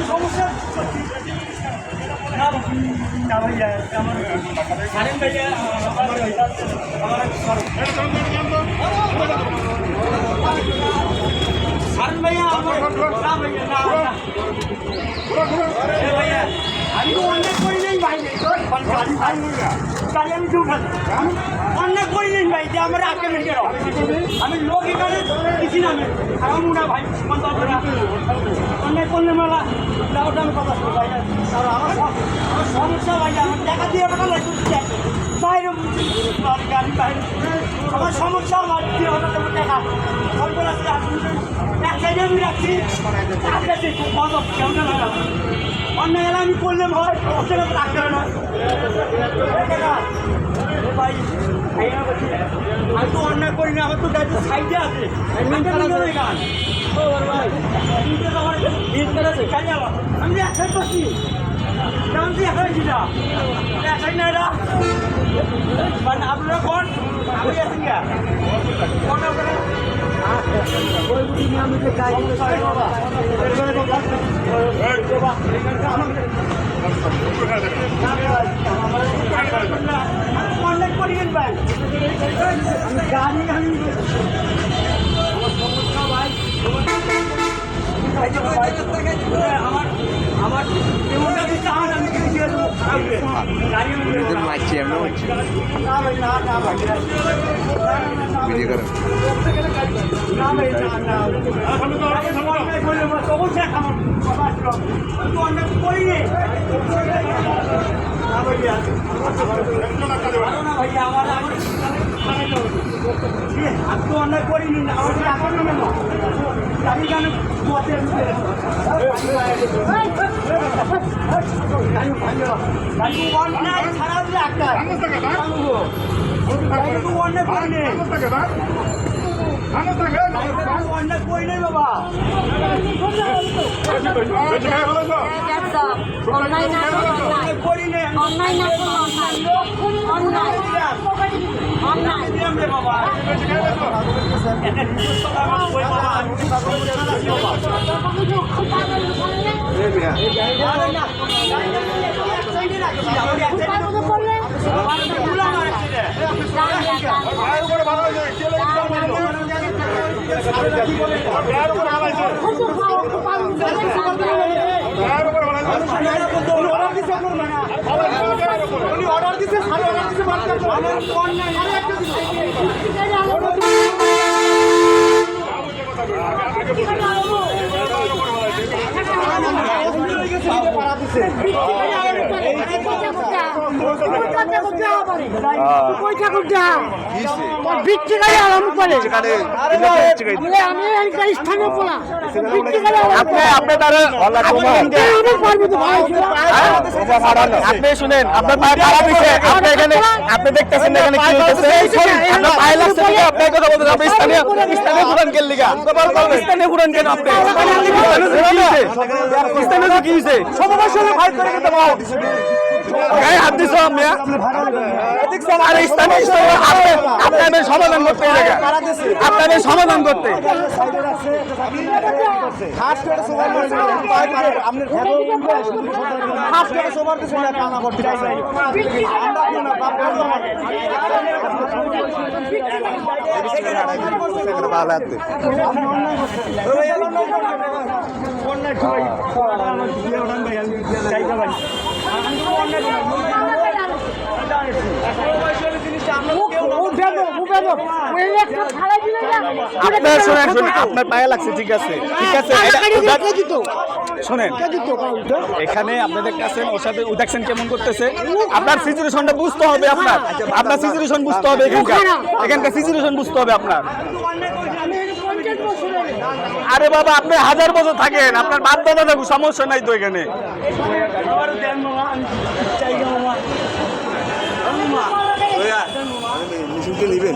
সমস্যা না ভাইয়া আমার সারেন ভাইয়া সারেন ভাইয়া না ভাইয়া না ভাইয়া আমি তো অনেক করি নেই ভাই গাড়ি আমি অনেক করি নেই ভাই যে আমার আগে মেরে আমি লোক এখানে কিছু না আমি না ভাই অনেক করলে মেলা ওটা আমি কথা ভাই আমার সমস্যা ভাই আমার টাকা দিয়ে টাকা লাগছে বাইরে গাড়ি বাইরে আমার সমস্যা আমার দিয়ে টাকা সরকার আছে এক সাইডে আমি রাখছি অন্য এলা আমি করলে হয় রাখতে না ভাই আমি তো অন্যায় করি না আমার তো গাড়ি সাইডে আছে আমি এক সাইড করছি যেমন তুই এখন ছিল এক সাইড না এটা মানে আপনারা কোন আমি আছি অনেক করিয়েন ভাই গাড়ি আমি আমার আমার মারছি আমরা ভিডিও করেন আমি তো অন্যায় করিনি না আমার টাকা নেবে না গাড়ি গান অন্যায় ছাড়া দিলে একটা অন্যায় করিনি অন্যায় করি নেই বাবা করি নেই বাবা অর্ডার দিচ্ছে আপনি শুনেন আপনার পায়ে খারাপ হয়েছে আপনি এখানে আপনি দেখতেছেন এখানে কি হইতেছে আপনার পায়ে লাগছে আপনি কথা বলতে আপনি স্থানীয় পুরান কেন লিগা স্থানীয় পুরান কেন আপনি স্থানীয় কি হইছে সবার সঙ্গে ফাইট করে কিন্তু বাবা গায়ে হাত দিছো আমি আর স্থানীয় আপনাদের সমাধান করতে জায়গা আপনাদের সমাধান করতে আপনার পায়ে লাগছে ঠিক আছে শোনেন এখানে আপনাদের দেখতেছেন ওর সাথে দেখছেন কেমন করতেছে আপনার সিচুয়েশনটা বুঝতে হবে আপনার সিচুয়েশন বুঝতে হবে এখানকার সিচুয়েশন বুঝতে হবে আপনার আরে বাবা আপনি 1000 বছর থাকেন আপনার বাপ দাদা থাকুক সমস্যা নাই তো এখানে নিবেন